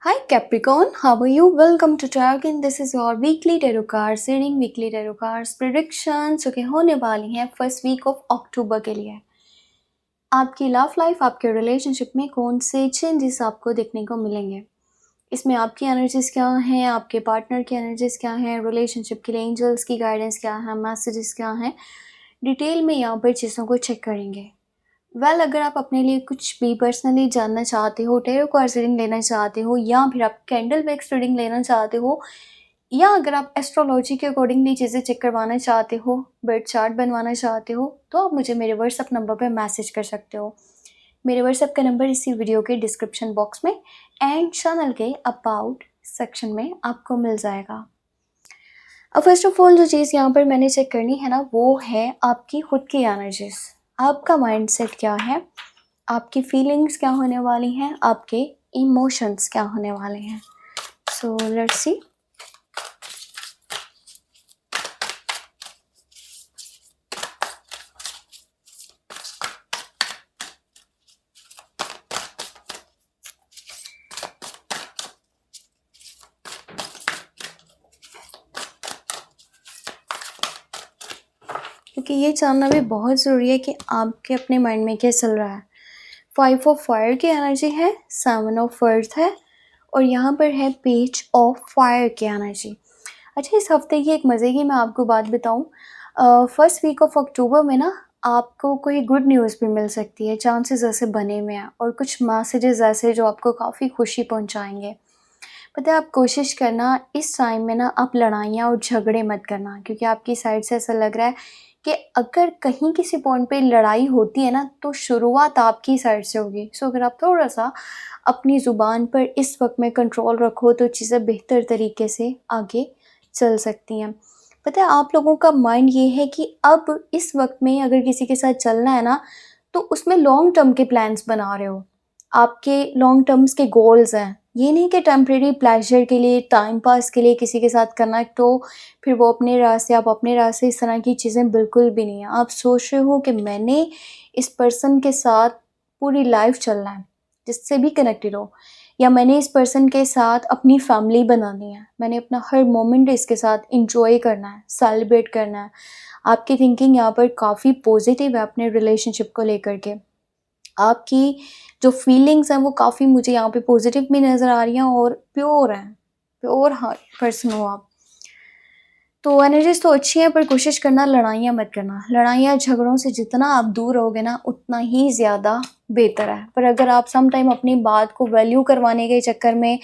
Hi Capricorn, how are you? Welcome to Tarot. This is your weekly tarot cards reading, weekly tarot cards predictions जो कि होने वाली हैं first week of October के लिए। आपकी लव लाइफ, आपके रिलेशनशिप में कौन से चेंजेस आपको देखने को मिलेंगे, इसमें आपकी एनर्जीज क्या हैं, आपके पार्टनर की एनर्जीज क्या हैं, रिलेशनशिप के लिए एंजल्स की गाइडेंस क्या है, मैसेजेस क्या हैं, डिटेल में यहाँ पर चीज़ों को चेक करेंगे। अगर आप अपने लिए कुछ भी पर्सनली जानना चाहते हो, टैरो कार्ड्स रीडिंग लेना चाहते हो, या फिर आप कैंडल वैक्स रीडिंग लेना चाहते हो, या अगर आप एस्ट्रोलॉजी के अकॉर्डिंगली चीज़ें चेक करवाना चाहते हो, बर्थ चार्ट बनवाना चाहते हो, तो आप मुझे मेरे व्हाट्सअप नंबर पर मैसेज कर सकते हो। मेरे व्हाट्सएप का नंबर इसी वीडियो के डिस्क्रिप्शन बॉक्स में एंड चैनल के अबाउट सेक्शन में आपको मिल जाएगा। अब फर्स्ट ऑफ ऑल जो चीज़ यहाँ पर मैंने चेक करनी है ना, वो है आपकी खुद की एनर्जीज। आपका माइंडसेट क्या है, आपकी फीलिंग्स क्या होने वाली हैं, आपके इमोशंस क्या होने वाले हैं। So let's see. क्योंकि ये जानना भी बहुत ज़रूरी है कि आपके अपने माइंड में क्या चल रहा है। 5 ऑफ फायर की एनर्जी है, 7 ऑफ अर्थ है, और यहाँ पर है पेज ऑफ फायर की एनर्जी। अच्छा, इस हफ्ते की एक मज़े की मैं आपको बात बताऊँ, फर्स्ट वीक ऑफ अक्टूबर में ना आपको कोई गुड न्यूज़ भी मिल सकती है, चांसेस ऐसे बने हुए हैं, और कुछ मैसेजेस ऐसे जो आपको काफ़ी खुशी पहुँचाएंगे। पता है, आप कोशिश करना इस टाइम में ना, आप लड़ाइयाँ और झगड़े मत करना, क्योंकि आपकी साइड से ऐसा लग रहा है कि अगर कहीं किसी पॉइंट पे लड़ाई होती है ना, तो शुरुआत आपकी साइड से होगी। सो अगर आप थोड़ा-सा अपनी ज़ुबान पर इस वक़्त में कंट्रोल रखो, तो चीज़ें बेहतर तरीके से आगे चल सकती हैं। पता है, आप लोगों का माइंड ये है कि अब इस वक़्त में अगर किसी के साथ चलना है ना, तो उसमें लॉन्ग टर्म के प्लान्स बना रहे हो। आपके लॉन्ग टर्म्स के गोल्स हैं। ये नहीं कि टेम्परेरी प्लेज़र के लिए, टाइम पास के लिए किसी के साथ करना है, तो फिर वो अपने रास्ते, आप अपने रास्ते, इस तरह की चीज़ें बिल्कुल भी नहीं है। आप सोच रहे हो कि मैंने इस पर्सन के साथ पूरी लाइफ़ चलना है, जिससे भी कनेक्टेड हो, या मैंने इस पर्सन के साथ अपनी फैमिली बनानी है, मैंने अपना हर मोमेंट इसके साथ एन्जॉय करना है, सेलिब्रेट करना है। आपकी थिंकिंग यहाँ पर काफ़ी पॉज़िटिव है अपने रिलेशनशिप को लेकर के। आपकी जो फीलिंग्स हैं वो काफ़ी मुझे यहाँ पे पॉजिटिव भी नज़र आ रही हैं और प्योर हैं, प्योर हार्ट पर्सन हो आप। तो एनर्जीज़ तो अच्छी हैं, पर कोशिश करना लड़ाइयाँ मत करना। लड़ाइयाँ झगड़ों से जितना आप दूर रहोगे ना, उतना ही ज़्यादा बेहतर है। पर अगर आप सम टाइम अपनी बात को वैल्यू करवाने के चक्कर में,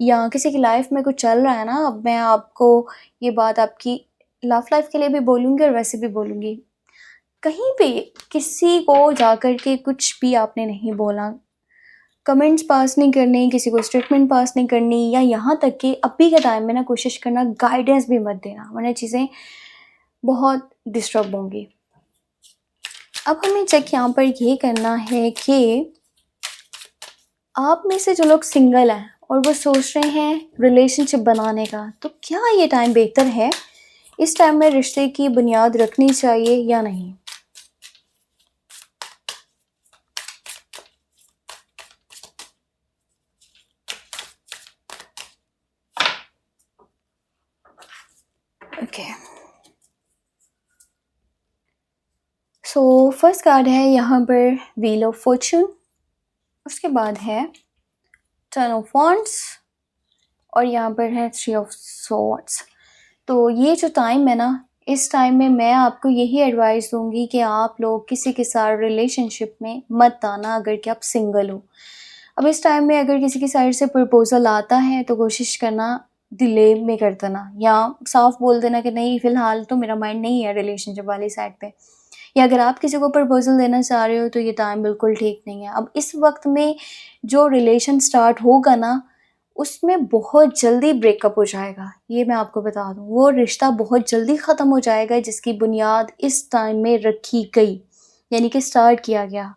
या किसी की लाइफ में कुछ चल रहा है ना, अब मैं आपको ये बात आपकी लव लाइफ के लिए भी बोलूँगी और वैसे भी बोलूँगी, कहीं पे किसी को जाकर के कुछ भी आपने नहीं बोला, कमेंट्स पास नहीं करने, किसी को स्टेटमेंट पास नहीं करनी, या यहाँ तक कि अभी के टाइम में ना कोशिश करना गाइडेंस भी मत देना, वरना चीज़ें बहुत डिस्टर्ब होंगी। अब हमें चेक यहाँ पर ये करना है कि आप में से जो लोग सिंगल हैं और वो सोच रहे हैं रिलेशनशिप बनाने का, तो क्या ये टाइम बेहतर है? इस टाइम में रिश्ते की बुनियाद रखनी चाहिए या नहीं? ओके, सो फर्स्ट कार्ड है यहाँ पर व्हील ऑफ फॉर्चून, उसके बाद है 10 ऑफ वॉन्ड्स, और यहाँ पर है 3 ऑफ सॉर्ड्स। तो ये जो टाइम है ना, इस टाइम में मैं आपको यही एडवाइस दूंगी कि आप लोग किसी के साथ रिलेशनशिप में मत आना अगर कि आप सिंगल हो। अब इस टाइम में अगर किसी की साइड से प्रपोजल आता है, तो कोशिश करना डिले में कर देना, या साफ बोल देना कि नहीं, फ़िलहाल तो मेरा माइंड नहीं है रिलेशनशिप वाली साइड पे। या अगर आप किसी को प्रपोजल देना चाह रहे हो, तो ये टाइम बिल्कुल ठीक नहीं है। अब इस वक्त में जो रिलेशन स्टार्ट होगा ना, उसमें बहुत जल्दी ब्रेकअप हो जाएगा, ये मैं आपको बता दूँ। वो रिश्ता बहुत जल्दी ख़त्म हो जाएगा जिसकी बुनियाद इस टाइम में रखी गई, यानी कि स्टार्ट किया गया।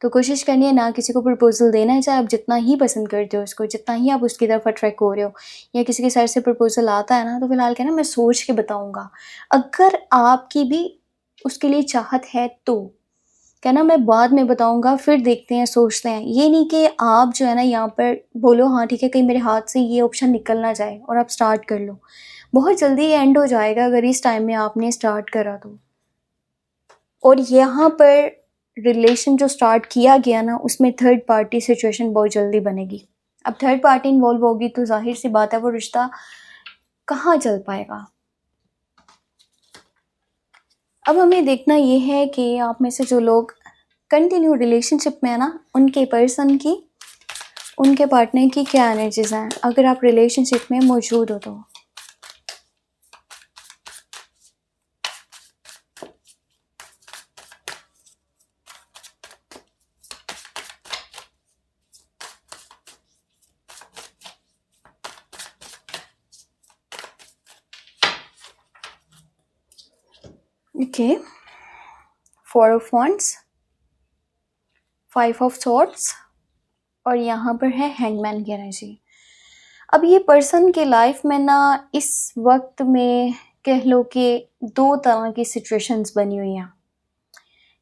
तो कोशिश करनी है ना किसी को प्रपोजल देना है, चाहे आप जितना ही पसंद करते हो उसको, जितना ही आप उसकी तरफ अट्रैक्ट हो रहे हो, या किसी के साइड से प्रपोजल आता है ना, तो फिलहाल कहना मैं सोच के बताऊँगा। अगर आपकी भी उसके लिए चाहत है तो, क्या ना, मैं बाद में बताऊँगा, फिर देखते हैं, सोचते हैं। ये नहीं कि आप जो है ना यहाँ पर बोलो हाँ ठीक है, कहीं मेरे हाथ से ये ऑप्शन निकल ना जाए और आप स्टार्ट कर लो। बहुत जल्दी ये एंड हो जाएगा अगर इस टाइम में आपने स्टार्ट करा तो। और यहाँ पर रिलेशन जो स्टार्ट किया गया ना, उसमें थर्ड पार्टी सिचुएशन बहुत जल्दी बनेगी। अब थर्ड पार्टी इन्वॉल्व होगी तो ज़ाहिर सी बात है वो रिश्ता कहाँ चल पाएगा। अब हमें देखना ये है कि आप में से जो लोग कंटिन्यू रिलेशनशिप में है ना, उनके पर्सन की, उनके पार्टनर की क्या एनर्जीज हैं अगर आप रिलेशनशिप में मौजूद हो तो। Okay, 4 of wands, 5 of swords और यहाँ पर है हैंगमैन की एनर्जी। अब ये पर्सन के लाइफ में ना इस वक्त में कह लो कि 2 तरह की सिचुएशंस बनी हुई हैं।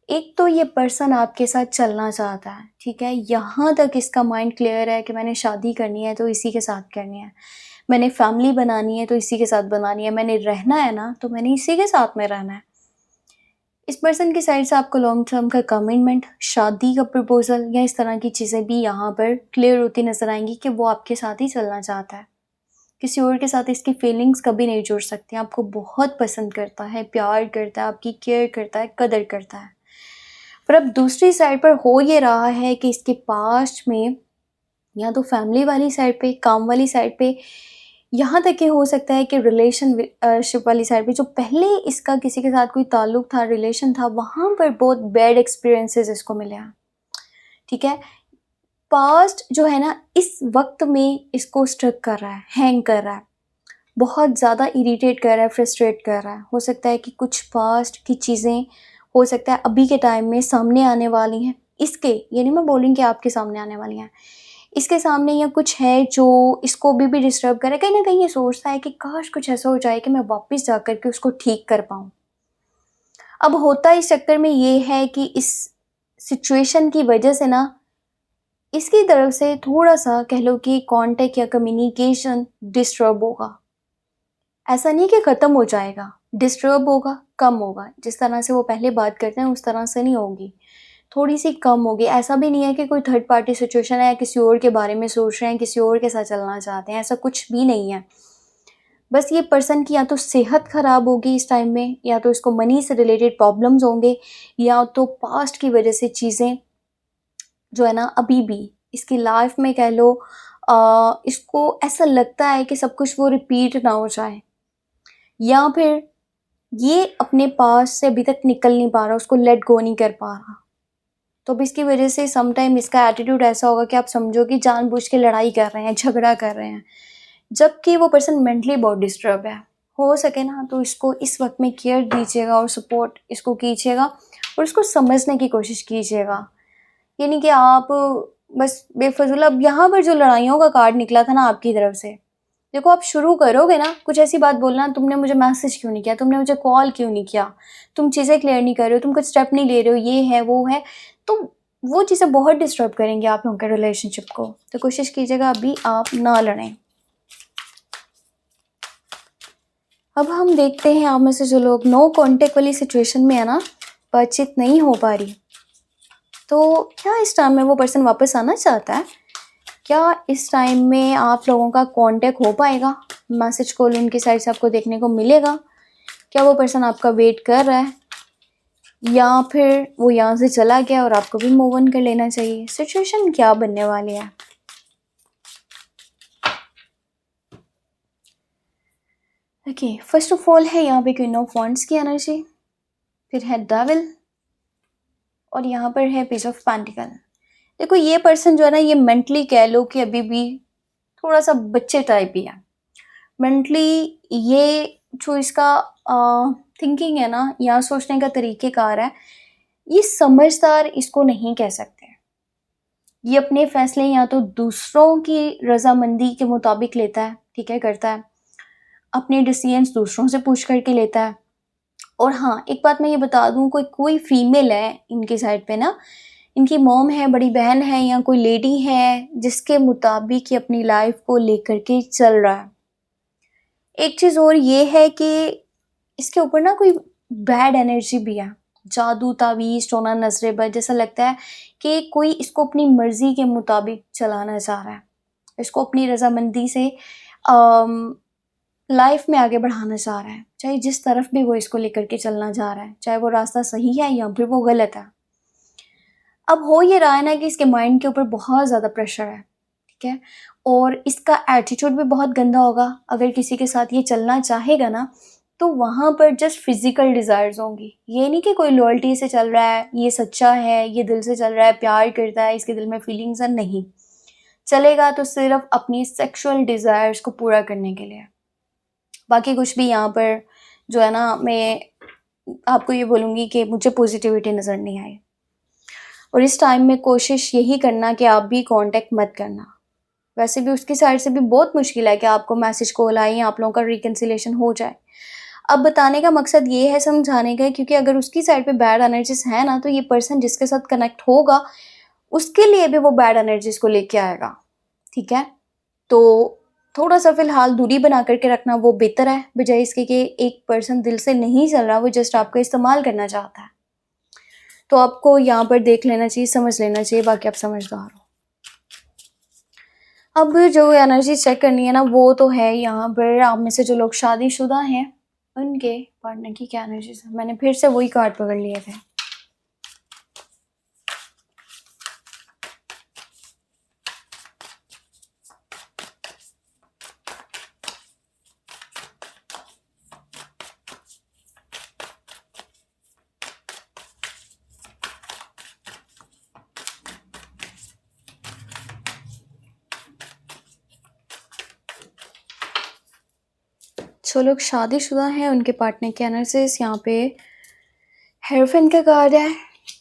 एक तो ये पर्सन आपके साथ चलना चाहता है, ठीक है, यहाँ तक इसका माइंड क्लियर है कि मैंने शादी करनी है तो इसी के साथ करनी है, मैंने फैमिली बनानी है तो इसी के साथ बनानी है, मैंने रहना है ना तो मैंने इसी के साथ में रहना है। इस पर्सन की साइड से आपको लॉन्ग टर्म का कमिटमेंट, शादी का प्रपोजल या इस तरह की चीज़ें भी यहाँ पर क्लियर होती नजर आएंगी कि वो आपके साथ ही चलना चाहता है। किसी और के साथ इसकी फीलिंग्स कभी नहीं जुड़ सकती। आपको बहुत पसंद करता है, प्यार करता है, आपकी केयर करता है, कदर करता है। पर अब दूसरी साइड पर हो ये रहा है कि इसके पास्ट में या तो फैमिली वाली साइड पे, काम वाली साइड पे, यहाँ तक कि हो सकता है कि रिलेशनशिप वाली साइड पे, जो पहले इसका किसी के साथ कोई ताल्लुक था, रिलेशन था, वहाँ पर बहुत बैड एक्सपीरियंसेस इसको मिले हैं, ठीक है। पास्ट जो है ना इस वक्त में इसको स्ट्रक कर रहा है, हैंग कर रहा है, बहुत ज़्यादा इरिटेट कर रहा है, फ्रस्ट्रेट कर रहा है। हो सकता है कि कुछ पास्ट की चीज़ें हो सकता है अभी के टाइम में सामने आने वाली हैं इसके, ये नहीं मैं बोल रही कि आपके सामने आने वाली हैं, इसके सामने या कुछ है जो इसको भी डिस्टर्ब करे। कहीं ना कहीं ये सोचता है कि काश कुछ ऐसा हो जाए कि मैं वापस जा कर के उसको ठीक कर पाऊँ। अब होता इस चक्कर में ये है कि इस सिचुएशन की वजह से ना इसकी तरफ से थोड़ा सा कह लो कि कांटेक्ट या कम्युनिकेशन डिस्टर्ब होगा। ऐसा नहीं कि ख़त्म हो जाएगा, डिस्टर्ब होगा, कम होगा। जिस तरह से वो पहले बात करते हैं उस तरह से नहीं होगी, थोड़ी सी कम होगी। ऐसा भी नहीं है कि कोई थर्ड पार्टी सिचुएशन है, किसी और के बारे में सोच रहे हैं, किसी और के साथ चलना चाहते हैं, ऐसा कुछ भी नहीं है। बस ये पर्सन की या तो सेहत ख़राब होगी इस टाइम में, या तो इसको मनी से रिलेटेड प्रॉब्लम्स होंगे, या तो पास्ट की वजह से चीज़ें जो है ना अभी भी इसकी लाइफ में कह लो इसको ऐसा लगता है कि सब कुछ वो रिपीट ना हो जाए, या फिर ये अपने पास से अभी तक निकल नहीं पा रहा, उसको लेट गो नहीं कर पा रहा। तो अब इसकी वजह से सम टाइम इसका एटीट्यूड ऐसा होगा कि आप समझो कि जानबूझ के लड़ाई कर रहे हैं, झगड़ा कर रहे हैं, जबकि वो पर्सन मेंटली बहुत डिस्टर्ब है। हो सके ना तो इसको इस वक्त में केयर दीजिएगा और सपोर्ट इसको कीजिएगा और इसको समझने की कोशिश कीजिएगा। ये नहीं कि आप बस बेफजूल। अब यहाँ पर जो लड़ाइयों का कार्ड निकला था ना आपकी तरफ से, देखो आप शुरू करोगे ना कुछ ऐसी बात बोलना, तुमने मुझे मैसेज क्यों नहीं किया, तुमने मुझे कॉल क्यों नहीं किया, तुम चीज़ें क्लियर नहीं कर रहे हो, तुम कुछ स्टेप नहीं ले रहे हो, ये है वो है, तो वो चीज़ें बहुत डिस्टर्ब करेंगे आप लोगों के रिलेशनशिप को। तो कोशिश कीजिएगा अभी आप ना लड़ें। अब हम देखते हैं आप में से जो लोग नो कॉन्टेक्ट वाली सिचुएशन में है ना, बातचीत नहीं हो पा रही, तो क्या इस टाइम में वो पर्सन वापस आना चाहता है? क्या इस टाइम में आप लोगों का कांटेक्ट हो पाएगा? मैसेज कॉल उनकी साइड से आपको देखने को मिलेगा? क्या वो पर्सन आपका वेट कर रहा है, या फिर वो यहाँ से चला गया और आपको भी मूव ऑन कर लेना चाहिए? सिचुएशन क्या बनने वाली है? ओके, फर्स्ट ऑफ ऑल है यहाँ पे क्वीन ऑफ वॉन्ड्स की एनर्जी, फिर है डेविल और यहाँ पर है पेज ऑफ पेंटिकल। देखो ये पर्सन जो है ना, ये मेंटली कह लो कि अभी भी थोड़ा सा बच्चे टाइप ही है मेंटली। ये जो इसका थिंकिंग है ना, या सोचने का तरीक़ेकार है, ये समझदार इसको नहीं कह सकते। ये अपने फैसले या तो दूसरों की रजामंदी के मुताबिक लेता है, ठीक है, करता है, अपने डिसीजंस दूसरों से पूछ करके लेता है, और हाँ, एक बात मैं ये बता दूँ, कोई कोई फीमेल है इनकी साइड पे ना, इनकी मॉम है, बड़ी बहन है या कोई लेडी है जिसके मुताबिक ये अपनी लाइफ को लेकर के चल रहा है। एक चीज़ और ये है कि इसके ऊपर ना कोई बैड एनर्जी भी है। जादू, तावीज़, टोना, नज़रें बद, जैसा लगता है कि कोई इसको अपनी मर्ज़ी के मुताबिक चलाना चाह रहा है। इसको अपनी रज़ामंदी से लाइफ में आगे बढ़ाना चाह रहा है, चाहे जिस तरफ भी वो इसको लेकर के चलना चाह रहा है, चाहे वो रास्ता सही है या फिर वो गलत है। अब हो ये रहा है ना कि इसके माइंड के ऊपर बहुत ज़्यादा प्रेशर है, ठीक है? और इसका एटीट्यूड भी बहुत गंदा होगा। अगर किसी के साथ ये चलना चाहेगा ना, तो वहाँ पर जस्ट फिज़िकल डिज़ायर्स होंगी। ये नहीं कि कोई लॉयल्टी से चल रहा है, ये सच्चा है, ये दिल से चल रहा है, प्यार करता है, इसके दिल में फीलिंग्स हैं, नहीं। चलेगा तो सिर्फ़ अपनी सेक्सुअल डिज़ायर्स को पूरा करने के लिए। बाकी कुछ भी यहाँ पर जो है ना, मैं आपको ये बोलूँगी कि मुझे पॉजिटिविटी नज़र नहीं आई। और इस टाइम में कोशिश यही करना कि आप भी कांटेक्ट मत करना। वैसे भी उसकी साइड से भी बहुत मुश्किल है कि आपको मैसेज कॉल आए या आप लोगों का रिकन्सिलिएशन हो जाए। अब बताने का मकसद ये है, समझाने का, क्योंकि अगर उसकी साइड पे बैड एनर्जीज है ना, तो ये पर्सन जिसके साथ कनेक्ट होगा उसके लिए भी वो बैड एनर्जीज को लेके आएगा, ठीक है? तो थोड़ा सा फिलहाल दूरी बना करके रखना वो बेहतर है, बजाय इसके कि एक पर्सन दिल से नहीं चल रहा, वो जस्ट आपका इस्तेमाल करना चाहता है। तो आपको यहाँ पर देख लेना चाहिए, समझ लेना चाहिए, बाकी आप समझदार हो। अब जो एनर्जी चेक करनी है ना, वो तो है यहाँ पर आप में से जो लोग शादीशुदा हैं उनके पार्टनर की क्या एनर्जीज है। मैंने फिर से वही कार्ड पकड़ लिए थे। जो लोग शादीशुदा हैं उनके पार्टनर की एनर्जीज, यहाँ पे हेरोफेंट का कार्ड है,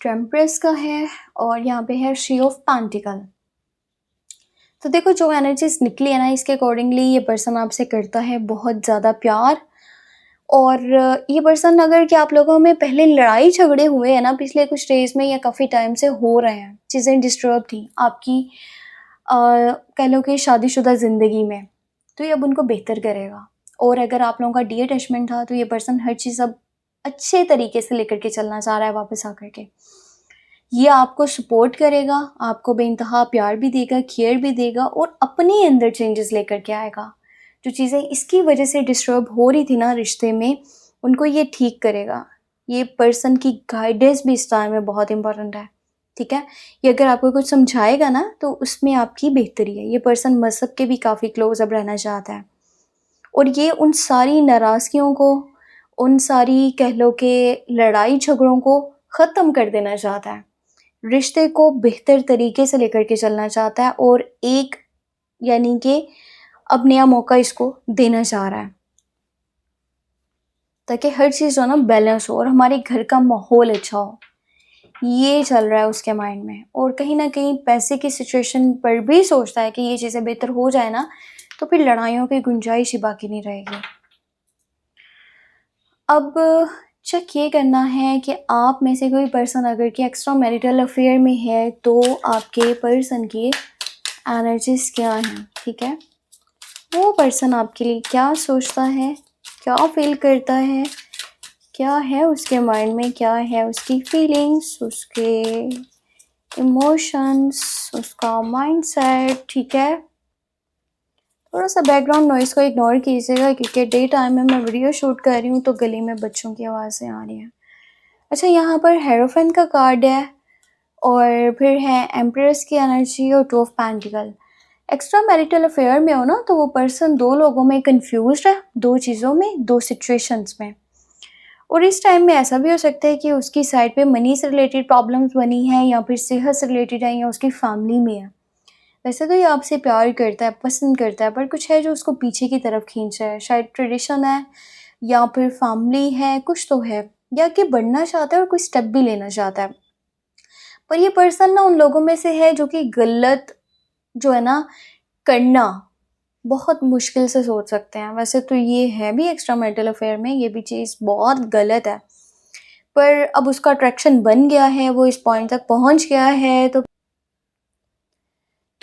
टेम्परेस का है और यहाँ पे है थ्री ऑफ पेंटिकल। तो देखो जो एनर्जीज निकली है ना, इसके अकॉर्डिंगली ये पर्सन आपसे करता है बहुत ज़्यादा प्यार। और ये पर्सन, अगर कि आप लोगों में पहले लड़ाई झगड़े हुए हैं ना पिछले कुछ डेज में या काफ़ी टाइम से हो रहे हैं, चीज़ें डिस्टर्ब थी आपकी कह लो कि शादीशुदा ज़िंदगी में, तो ये अब उनको बेहतर करेगा। और अगर आप लोगों का डी अटैचमेंट था, तो ये पर्सन हर चीज़ अब अच्छे तरीके से लेकर के चलना चाह रहा है वापस आकर के। ये आपको सपोर्ट करेगा, आपको बेइंतहा प्यार भी देगा, केयर भी देगा और अपने अंदर चेंजेस लेकर के आएगा। जो चीज़ें इसकी वजह से डिस्टर्ब हो रही थी ना रिश्ते में, उनको ये ठीक करेगा। ये पर्सन की गाइडेंस भी इस टाइम में बहुत इंपॉर्टेंट है, ठीक है? ये अगर आपको कुछ समझाएगा ना, तो उसमें आपकी बेहतरी है। ये पर्सन मज़हब के भी काफ़ी क्लोज अब रहना चाहता है और ये उन सारी नाराज़गियों को, उन सारी कह लो कि लड़ाई झगड़ों को ख़त्म कर देना चाहता है। रिश्ते को बेहतर तरीके से लेकर के चलना चाहता है और एक यानी कि अब नया मौका इसको देना चाह रहा है, ताकि हर चीज़ जो है ना बैलेंस हो और हमारे घर का माहौल अच्छा हो। ये चल रहा है उसके माइंड में। और कहीं ना कहीं पैसे की सिचुएशन पर भी सोचता है कि ये चीज़ें बेहतर हो जाए ना, तो फिर लड़ाइयों की गुंजाइश ही बाकी नहीं रहेगी। अब चेक ये करना है कि आप में से कोई पर्सन अगर कि एक्स्ट्रा मैरिटल अफेयर में है, तो आपके पर्सन की एनर्जीज क्या हैं, ठीक है? वो पर्सन आपके लिए क्या सोचता है, क्या फील करता है, क्या है उसके माइंड में, क्या है उसकी फीलिंग्स, उसके इमोशंस, उसका माइंडसेट, ठीक है? थोड़ा सा बैकग्राउंड नॉइज़ को इग्नोर कीजिएगा, क्योंकि डे टाइम में मैं वीडियो शूट कर रही हूँ तो गली में बच्चों की आवाज़ें आ रही हैं। अच्छा, यहाँ पर हेरोफेंट का कार्ड है और फिर है एम्प्रेस की एनर्जी और two of pentacle. Extra marital affair में हो ना, तो वो पर्सन दो लोगों में कंफ्यूज्ड है, दो चीज़ों में, दो सिचुएशंस में। और इस टाइम में ऐसा भी हो सकता है कि उसकी साइड पे मनी से रिलेटेड प्रॉब्लम्स बनी हैं या फिर सेहत से रिलेटेड है या उसकी फैमिली में है। वैसे तो ये आपसे प्यार करता है, पसंद करता है, पर कुछ है जो उसको पीछे की तरफ खींच रहा है। शायद ट्रेडिशन है या फिर फैमिली है, कुछ तो है, या कि बढ़ना चाहता है और कोई स्टेप भी लेना चाहता है। पर ये पर्सन ना उन लोगों में से है जो कि गलत जो है ना करना, बहुत मुश्किल से सोच सकते हैं। वैसे तो ये है भी एक्स्ट्रा मैरिटल अफेयर में, ये भी चीज़ बहुत गलत है, पर अब उसका अट्रैक्शन बन गया है, वो इस पॉइंट तक पहुंच गया है, तो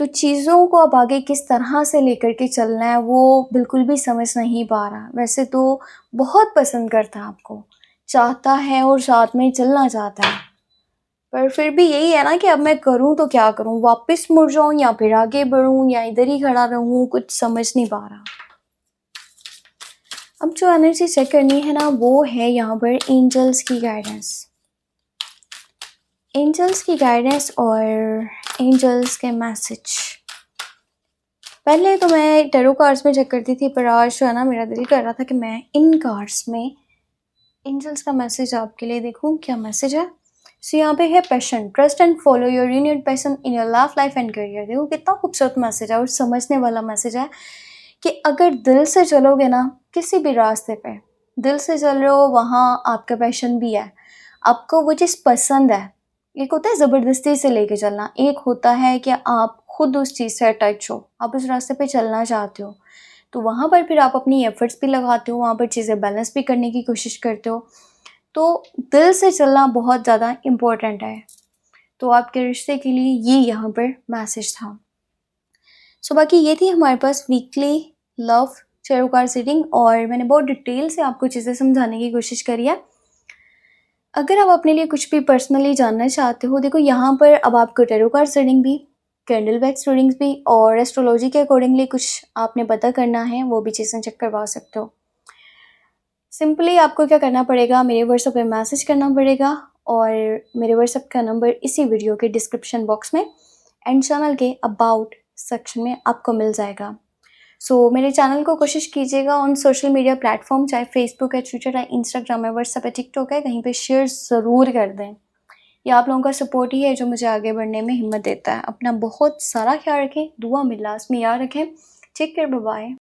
चीज़ों को अब आगे किस तरह से लेकर के चलना है वो बिल्कुल भी समझ नहीं पा रहा। वैसे तो बहुत पसंद करता है आपको, चाहता है और साथ में चलना चाहता है, पर फिर भी यही है ना कि अब मैं करूँ तो क्या करूँ, वापस मुड़ जाऊँ या फिर आगे बढ़ूँ या इधर ही खड़ा रहूँ, कुछ समझ नहीं पा रहा। अब जो एनर्जी चेक करनी है ना वो है यहाँ पर एंजल्स की गाइडेंस, एंजल्स की गाइडेंस और एंजल्स के मैसेज। पहले तो मैं टैरो कार्ड्स में चेक करती थी, पर आज जो है ना मेरा दिल कर रहा था कि मैं इन कार्ड्स में एंजल्स का मैसेज आपके लिए देखूं, क्या मैसेज है। सो यहाँ पे है passion, trust and follow your union passion in your love life and career. देखो कितना खूबसूरत मैसेज है और समझने वाला मैसेज है कि अगर दिल से चलोगे ना किसी भी रास्ते पे, दिल से चल रहे हो, वहाँ आपका पैशन भी है, आपको वो चीज़ पसंद है। एक होता है ज़बरदस्ती से लेके चलना, एक होता है कि आप खुद उस चीज़ से अटैच हो, आप उस रास्ते पे चलना चाहते हो, तो वहाँ पर फिर आप अपनी एफर्ट्स भी लगाते हो, वहाँ पर चीज़ें बैलेंस भी करने की कोशिश करते हो। तो दिल से चलना बहुत ज़्यादा इम्पोर्टेंट है। तो आपके रिश्ते के लिए ये यहाँ पर मैसेज था। सो बाकी ये थी हमारे पास weekly love tarot card reading, और मैंने बहुत डिटेल से आपको चीज़ें समझाने की कोशिश करी है। अगर आप अपने लिए कुछ भी पर्सनली जानना चाहते हो, देखो यहाँ पर अब आपको टैरो कार्ड रीडिंग भी, कैंडल वैक्स रीडिंग्स भी और एस्ट्रोलॉजी के अकॉर्डिंगली कुछ आपने पता करना है, वो भी चीज़ें चेक करवा सकते हो। सिंपली आपको क्या करना पड़ेगा, मेरे व्हाट्सएप पे मैसेज करना पड़ेगा, और मेरे व्हाट्सएप का नंबर इसी वीडियो के डिस्क्रिप्शन बॉक्स में एंड चैनल के अबाउट सेक्शन में आपको मिल जाएगा। सो मेरे चैनल को कोशिश कीजिएगा ऑन सोशल मीडिया प्लेटफॉर्म, चाहे फेसबुक है, ट्विटर है, इंस्टाग्राम है, व्हाट्सएप है, टिकटॉक है, कहीं पे शेयर ज़रूर कर दें। ये आप लोगों का सपोर्ट ही है जो मुझे आगे बढ़ने में हिम्मत देता है। अपना बहुत सारा ख्याल रखें, दुआ में लास्ट में याद रखें। Take care, bye bye.